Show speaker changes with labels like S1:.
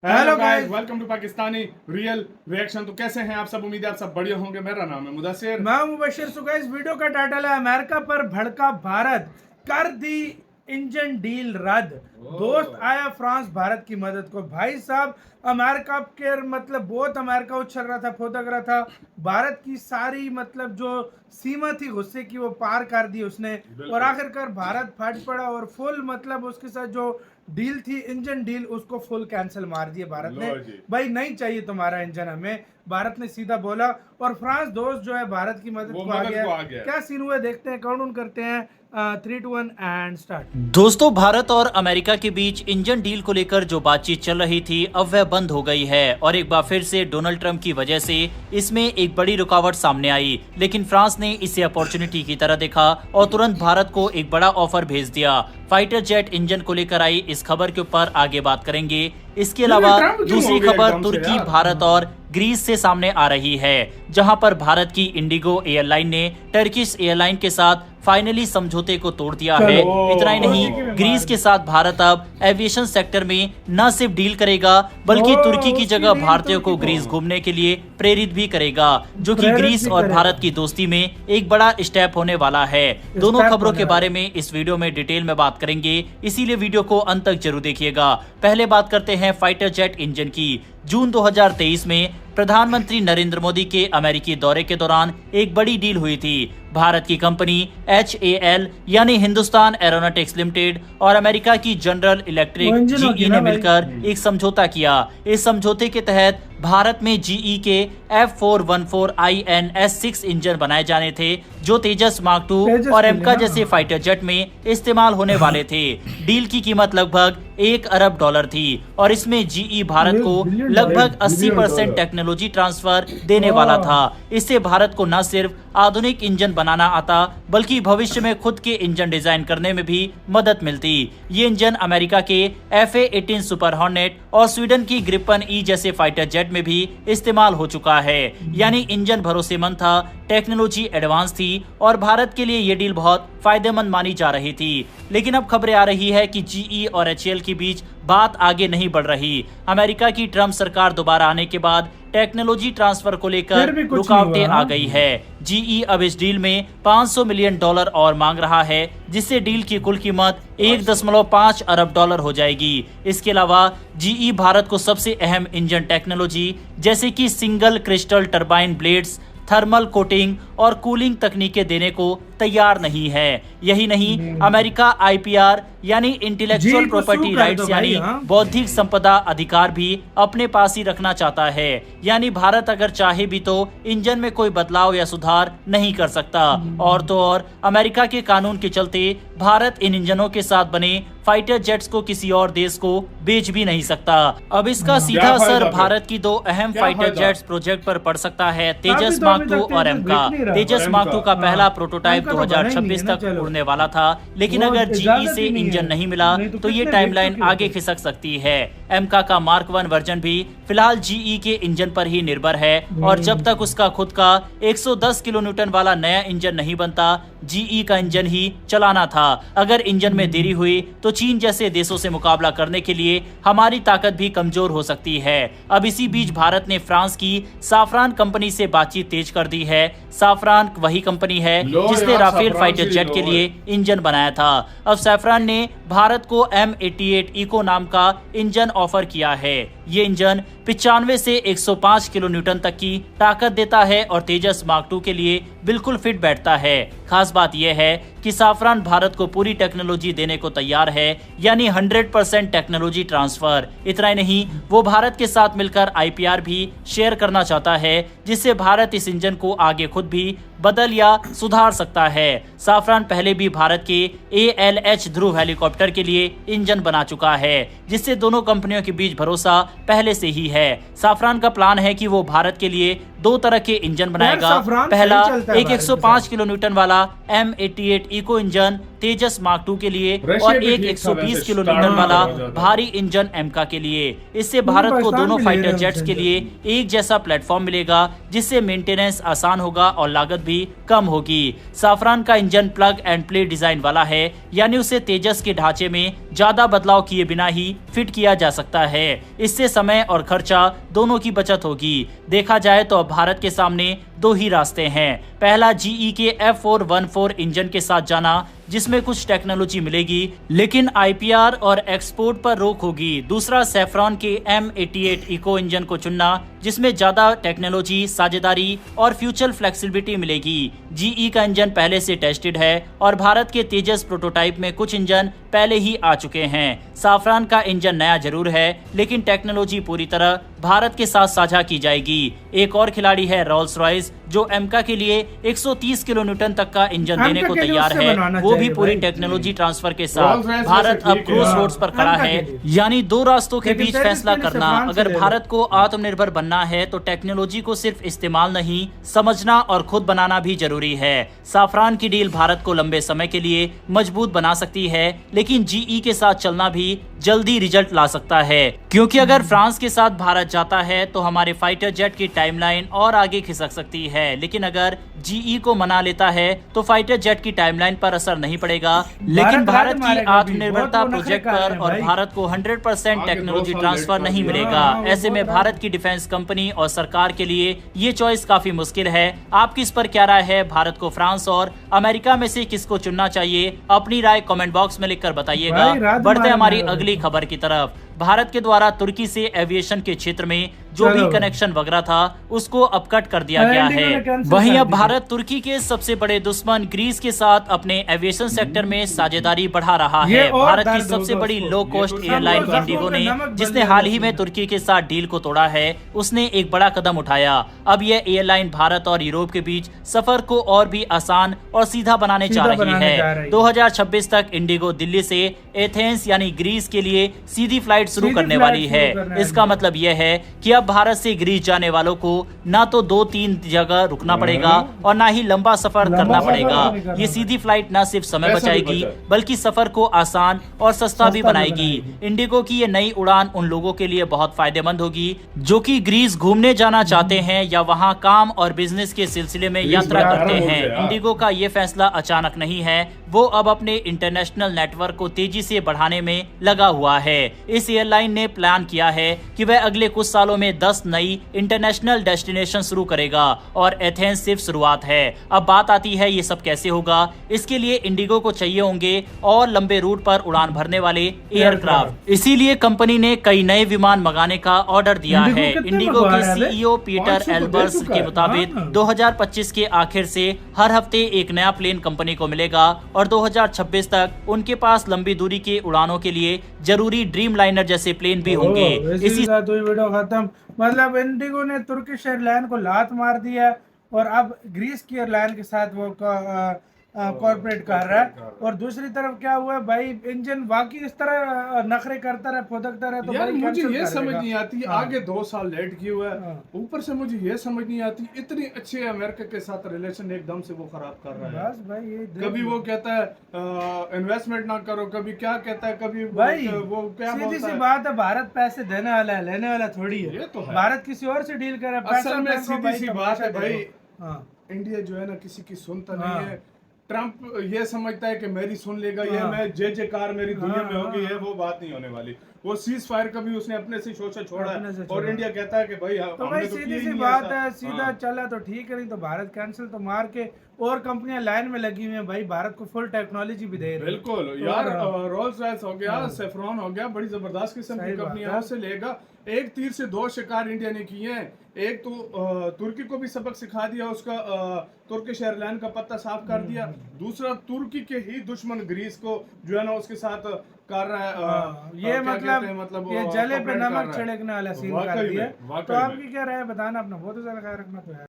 S1: Hello guys, welcome to Pakistani real reaction. तो कैसे हैं आप सब? उम्मीद है आप सब बढ़िया होंगे। मेरा नाम है मुदस्सिर,
S2: मैं मुबशिर। सो गाइस, वीडियो का टाइटल है अमेरिका पर भड़का भारत, कर दी इंजन डील रद्द। दोस्त आया फ्रांस भारत की मदद को। भाई साहब, अमेरिका के मतलब बहुत अमेरिका उछल रहा था, फुदक रहा था। भारत की सारी मतलब जो सीमा थी गुस्से की वो पार कर दी उसने, और आखिरकार भारत फट पड़ा और फुल मतलब उसके साथ जो डील थी इंजन डील उसको फुल कैंसिल मार दिया भारत ने। भाई नहीं चाहिए तुम्हारा इंजन हमें, भारत ने सीधा बोला। और फ्रांस दोस्त जो है भारत की मदद को आ गया। क्या सीन हुआ देखते हैं, काउंट करते हैं। 3, 2, 1 एंड स्टार्ट।
S3: दोस्तों, भारत और अमेरिका के बीच इंजन डील को लेकर जो बातचीत चल रही थी अब वह बंद हो गई है और एक बार फिर से डोनाल्ड ट्रंप की वजह से इसमें एक बड़ी रुकावट सामने आई। लेकिन फ्रांस ने इसे अपॉर्चुनिटी की तरह देखा और तुरंत भारत को एक बड़ा ऑफर भेज दिया। फाइटर जेट इंजन को लेकर आई इस खबर के ऊपर आगे बात करेंगे। इसके अलावा दूसरी खबर तुर्की, भारत और ग्रीस से सामने आ रही है, जहां पर भारत की इंडिगो एयरलाइन ने टर्किश एयरलाइन के साथ फाइनली समझौते को तोड़ दिया है। इतना ही नहीं, ग्रीस के साथ भारत अब एविएशन सेक्टर में न सिर्फ डील करेगा बल्कि तुर्की की जगह भारतीयों को ग्रीस घूमने के लिए प्रेरित भी करेगा, जो कि ग्रीस और भारत की दोस्ती में एक बड़ा स्टेप होने वाला है। दोनों खबरों के बारे में इस वीडियो में डिटेल में बात करेंगे, इसीलिए वीडियो को अंत तक जरूर देखिएगा। पहले बात करते हैं फाइटर जेट इंजन की। जून 2023 में प्रधानमंत्री नरेंद्र मोदी के अमेरिकी दौरे के दौरान एक बड़ी डील हुई थी। भारत की कंपनी HAL यानी हिंदुस्तान एरोनॉटिक्स लिमिटेड और अमेरिका की जनरल इलेक्ट्रिक GE ने मिलकर एक समझौता किया। इस समझौते के तहत भारत में GE के F414 INS-6 इंजन बनाए जाने थे, जो तेजस मार्क 2 और एमका जैसे फाइटर जेट में इस्तेमाल होने वाले थे। डील की कीमत लगभग $1 अरब थी और इसमें GE भारत को लगभग 80% टेक्नोलॉजी ट्रांसफर देने वाला था। इससे भारत को न सिर्फ आधुनिक इंजन बनाना आता बल्कि भविष्य में खुद के इंजन डिजाइन करने में भी मदद मिलती। ये इंजन अमेरिका के FA-18 सुपर हॉर्नेट और स्वीडन की ग्रिपन E जैसे फाइटर जेट में भी इस्तेमाल हो चुका है। यानी इंजन भरोसेमंद था, टेक्नोलॉजी एडवांस थी और भारत के लिए ये डील बहुत फायदेमंद मानी जा रही थी। लेकिन अब खबरें आ रही है कि GE और HAL के बीच बात आगे नहीं बढ़ रही। अमेरिका की ट्रंप सरकार दोबारा आने के बाद टेक्नोलॉजी ट्रांसफर को लेकर रुकावटें आ गई है। GE अब इस डील में $500 मिलियन और मांग रहा है, जिससे डील की कुल कीमत $1.5 अरब हो जाएगी। इसके अलावा GE भारत को सबसे अहम इंजन टेक्नोलॉजी जैसे कि single crystal turbine blades, thermal coating और कूलिंग तकनीकें देने को तैयार नहीं है। यही नहीं, अमेरिका IPR यानी इंटेलेक्चुअल प्रॉपर्टी राइट्स यानी बौद्धिक संपदा अधिकार भी अपने पास ही रखना चाहता है। यानी भारत अगर चाहे भी तो इंजन में कोई बदलाव या सुधार नहीं कर सकता। और तो और अमेरिका के कानून के चलते भारत इन इंजनों के साथ बने फाइटर जेट्स को किसी और देश को बेच भी नहीं सकता। अब इसका सीधा असर भारत की दो अहम फाइटर जेट्स प्रोजेक्ट पर पड़ सकता है, तेजस मार्क 2 और एमका। तेजस मार्क 2 का पहला प्रोटोटाइप 2026 तक उड़ने वाला था, लेकिन अगर GE से इंजन नहीं मिला तो ये टाइमलाइन आगे खिसक सकती है। एमका का मार्क 1 वर्जन भी फिलहाल GE के इंजन पर ही निर्भर है और जब तक उसका खुद का 110 किलोन्यूटन वाला नया इंजन नहीं बनता, GE का इंजन ही चलाना था। अगर इंजन में देरी हुई तो चीन जैसे देशों से मुकाबला करने के लिए हमारी ताकत भी कमजोर हो सकती है। अब इसी बीच भारत ने फ्रांस की साफरान कंपनी से बातचीत तेज कर दी है। साफरान वही कंपनी है जिसने राफेल फाइटर जेट के लिए इंजन बनाया था। अब साफरान ने भारत को M88 इको नाम का इंजन ऑफर किया है। ये इंजन 95 से 105 किलोन्यूटन तक की ताकत देता है और तेजस मार्क 2 के लिए बिल्कुल फिट बैठता है। खास बात यह है कि साफरान भारत को पूरी टेक्नोलॉजी देने को तैयार है, यानी 100% टेक्नोलॉजी ट्रांसफर। इतना ही नहीं, वो भारत के साथ मिलकर IPR भी शेयर करना चाहता है, जिससे भारत इस इंजन को आगे खुद भी बदल या सुधार सकता है। साफरान पहले भी भारत के ALH ध्रुव हेलीकॉप्टर के लिए इंजन बना चुका है, जिससे दोनों कंपनियों के बीच भरोसा पहले से ही है। साफरान का प्लान है कि वो भारत के लिए 2 तरह के इंजन बनाएगा। पहला एक 105 किलोन्यूटन वाला M88 इको इंजन तेजस मार्क 2 के लिए
S1: रशिया
S3: और
S1: भी
S3: एक
S1: ठीक था
S3: 120
S1: वैसे,
S3: किलो न्यूटन
S1: स्टार्ट
S3: वाला
S1: बहुत ज्यादा।
S3: भारी इंजन एमका के लिए। इससे भारत को
S2: पाकिस्तान
S3: दोनों
S2: भी ले रहे
S3: फाइटर
S2: हैं
S3: जेट्स के
S2: हमसे
S3: लिए एक जैसा प्लेटफॉर्म मिलेगा, जिससे मेंटेनेंस आसान होगा और लागत भी कम होगी। साफरान का engine plug and play design वाला है, यानी उसे तेजस के ढांचे में ज्यादा बदलाव किए बिना ही फिट किया जा सकता है। इससे समय और खर्चा दोनों की बचत होगी। देखा जाए तो अब भारत के सामने दो ही रास्ते हैं। पहला जीई के F414 इंजन के साथ जाना, जिसमें कुछ टेक्नोलॉजी मिलेगी लेकिन आईपीआर और एक्सपोर्ट पर रोक होगी। दूसरा सैफरॉन के M88 इको इंजन को चुनना, जिसमें ज्यादा टेक्नोलॉजी, साझेदारी और फ्यूचर फ्लेक्सिबिलिटी मिलेगी। जीई का इंजन पहले से टेस्टेड है और भारत के तेजस प्रोटोटाइप में कुछ इंजन पहले ही आ चुके हैं। साफरान का इंजन नया जरूर है, लेकिन टेक्नोलॉजी पूरी तरह भारत के साथ साझा की जाएगी। एक और खिलाड़ी है रोल्स रॉयस, जो एमका के लिए 130 किलो न्यूटन तक का इंजन देने को तैयार है। वो भी पूरी टेक्नोलॉजी ट्रांसफर के साथ।
S1: Rolls-Royce
S3: भारत
S1: वैसे
S3: अब
S1: ठीक है।
S3: क्रॉस रोड्स पर खड़ा
S2: एमका
S3: है,
S2: के लिए।
S3: यानी दो रास्तों के
S2: लेकिन
S3: बीच
S2: तेजस
S3: फैसला
S2: के लिए
S3: करना।
S2: फ्रांस
S3: अगर
S2: ले लो।
S3: भारत को आत्मनिर्भर बनना है तो टेक्नोलॉजी को सिर्फ इस्तेमाल नहीं, समझना और खुद बनाना भी जरूरी है। साफरान की डील भारत को लंबे समय के लिए मजबूत बना सकती है, लेकिन जीई के साथ चलना भी जल्दी रिजल्ट ला सकता है, क्योंकि अगर फ्रांस के साथ भारत जाता है तो हमारे फाइटर जेट की टाइमलाइन और आगे खिसक सकती है। लेकिन अगर जीई को मना लेता है तो फाइटर जेट की टाइमलाइन पर असर नहीं पड़ेगा, लेकिन भारत की
S2: मारेगा भी।
S3: आत्मनिर्भरता
S2: बहुत
S3: प्रोजेक्ट
S2: मुनाफे
S3: पर
S2: कर
S3: और
S2: रहे हैं
S3: भारत को 100%
S1: आगे
S3: टेक्नोलॉजी
S1: 2 साल
S3: ट्रांसफर
S1: लेट
S3: नहीं
S1: कर दिया।
S3: मिलेगा।
S2: हाँ, वो
S3: ऐसे में
S2: बहुत
S3: भारत की डिफेंस कंपनी और सरकार के लिए ये चॉइस काफी मुश्किल है। आपकी इस पर क्या राय है? भारत को फ्रांस और अमेरिका में से किसको चुनना चाहिए? अपनी राय कमेंट बॉक्स में लिखकर बताइएगा।
S2: भाई, रात
S3: बढ़ते
S2: मारे
S3: हमारी
S2: मारे
S3: अगली खबर की तरफ। भारत के द्वारा तुर्की से एविएशन के क्षेत्र में जो भी
S2: चलो।
S3: कनेक्शन वगैरह था, उसको अब कट कर दिया
S2: हाँ,
S3: गया
S2: इंडिगो ने
S3: है।
S2: cancel
S3: वहीं
S2: कर
S3: अब
S2: दिया।
S3: भारत तुर्की के सबसे बड़े दुश्मन ग्रीस के साथ अपने एविएशन सेक्टर में साझेदारी बढ़ा रहा
S2: ये
S3: है।
S2: और
S3: भारत की
S2: दर्द
S3: सबसे
S2: होगा
S3: बड़ी
S2: उसको।
S3: लो
S1: ये
S3: कॉस्ट
S1: तो
S3: एयरलाइन
S1: सब
S3: इंडिगो ने,
S2: नमक
S3: जिसने
S2: बदल
S3: हाल
S2: दिया
S3: ही में
S2: उसने।
S3: तुर्की के साथ डील को तोड़ा है, उसने एक बड़ा कदम उठाया। अब यह एयरलाइन भारत और यूरोप के बीच सफर को और भी आसान और सीधा बनाने जा रही है। 2026 तक इंडिगो दिल्ली से एथेंस यानी ग्रीस के लिए सीधी फ्लाइट शुरू
S2: सीधी
S3: करने
S2: फ्लाइट
S3: वाली
S2: शुरू
S3: है।
S2: करने
S3: इसका
S2: वाली है।
S3: मतलब यह है कि अब भारत से ग्रीस जाने वालों को ना तो 2-3 जगह रुकना पड़ेगा और ना ही लंबा सफर
S2: लंबा
S3: करना
S2: सफर नहीं
S3: पड़ेगा।
S2: करना
S3: ये सीधी फ्लाइट ना सिर्फ समय
S1: पैसा भी
S3: बचाएगी,
S1: बचाए।
S3: बल्कि सफर को आसान और सस्ता भी
S2: सस्ता भी
S3: बनाएगी।
S2: बनाएगी।
S3: इंडिगो की ये नई उड़ान उन लोगों के लिए बहुत फायदेमंद होगी जो कि ग्रीस घूमने जाना चाहते हैं या वहां काम और बिजनेस के सिलसिले में
S1: ग्रीस
S3: यात्रा
S1: बड़ा
S3: करते
S1: आराम हो
S3: हैं।
S1: गया।
S3: इंडिगो का ये फैसला अचानक नहीं है, वो अब अपने इंटरनेशनल नेटवर्क को तेजी से बढ़ाने में लगा हुआ है। इस एयरलाइन ने प्लान किया है कि वह अगले कुछ सालों में 10 नई इंटरनेशनल डेस्टिनेशन शुरू करेगा और एथेंस सिर्फ शुरुआत है। अब बात आती है ये सब कैसे होगा। इसके लिए इंडिगो को चाहिए होंगे और लंबे रूट पर उड़ान भरने वाले एयरक्राफ्ट। इसीलिए कंपनी ने कई नए विमान मंगाने का ऑर्डर दिया
S2: इंडिगो
S3: है।
S2: कितने
S3: इंडिगो
S2: मंगवा
S3: के
S2: रहा है बे?
S3: सीईओ पीटर
S1: 500 तो दे
S3: एल्बर्स
S1: चुका
S3: के
S1: है।
S3: मुताबिक
S2: हाँ।
S3: 2025 के आखिर से हर हफ्ते एक नया प्लेन कंपनी को मिलेगा और 2026 तक उनके पास लंबी दूरी के उड़ानों के लिए जरूरी ड्रीम लाइनर जैसे प्लेन भी होंगे।
S2: इसी के साथ हुई वीडियो खत्म। मतलब इंडिगो ने तुर्किश एयरलाइन को लात मार दिया और अब ग्रीस की एयरलाइन के साथ वो कॉर्पोरेट कर रहा है। और दूसरी तरफ क्या हुआ है भाई, इंजन वाकई इस तरह नखरे करता रहे, फुदकता रहे तो
S1: यार
S2: भाई
S1: मुझे
S2: cancel
S1: ये
S2: कर
S1: समझ
S2: देगा।
S1: नहीं आती,
S2: हाँ।
S1: आगे 2 साल लेट किए हुआ है।
S2: हाँ।
S1: ऊपर से मुझे ये समझ नहीं आती, इतनी अच्छे अमेरिका के साथ रिलेशन एकदम से वो खराब कर रहा है।
S2: बस भाई ये
S1: कभी वो कहता है इन्वेस्टमेंट ना करो, कभी क्या कहता है, कभी
S2: भाई
S1: वो क्या
S2: सीधी
S1: बोलता
S2: सी
S1: है।
S2: बात है, भारत पैसे देने वाला है, लेने वाला थोड़ी है।
S1: ये तो है।
S2: भारत किसी और से डील करे, पैसा
S1: असल में
S2: बैंक को
S1: सीधी
S2: भाई
S1: सी
S2: तमाशा
S1: बात है
S2: दे
S1: भाई,
S2: दो। हाँ।
S1: इंडिया जो है ना किसी की सुनता
S2: हाँ।
S1: नहीं है। ट्रम्प ये समझता है कि मेरी सुन लेगा, ये
S2: हाँ।
S1: मैं जय जयकार मेरी दुनिया में
S2: हाँ,
S1: होगी,
S2: हाँ।
S1: ये वो बात नहीं होने वाली। वो सीज फायर कभी उसने अपने से सोचा छोड़ा
S2: अपने से
S1: है
S2: छोड़ा।
S1: और इंडिया कहता है कि भाई
S2: तो
S1: हमने
S2: भाई
S1: तो किया
S2: सीधी
S1: ही
S2: सी
S1: नहीं
S2: बात
S1: ऐसा।
S2: है, सीधा
S1: हाँ।
S2: चला तो ठीक है, नहीं तो भारत कैंसिल तो मार के और कंपनियां लाइन में लगी हुई हैं भाई, भारत को फुल टेक्नोलॉजी भी दे रही है।
S1: बिल्कुल
S2: तो
S1: यार,
S2: और-
S1: रोल्स रॉयस हो गया,
S2: हाँ।
S1: सेफ्रॉन हो गया, बड़ी जबरदस्त किस्म
S2: सही
S1: की
S2: बात
S1: कंपनियां
S2: है।
S1: से लेगा। एक तीर से 2 शिकार इंडिया ने किए हैं। एक तो तुर्की को भी सबक सिखा दिया, उसका तुर्किश एयरलाइन का पत्ता साफ कर दिया। दूसरा तुर्की के ही दुश्मन ग्रीस को जो है ना उसके साथ कर रहा है।
S2: हाँ, ये
S1: क्या कहते हैं,
S2: मतलब ये
S1: वो
S2: जले पे
S1: cooperate कर
S2: नमक
S1: रहा है।
S2: छिड़कने वाला सीन
S1: वाकई
S2: कर
S1: में,
S2: दिया।
S1: वाकई
S2: तो
S1: में।
S2: आपकी क्या राय है बताना, अपना बहुत ज्यादा ख्याल रखना तो है।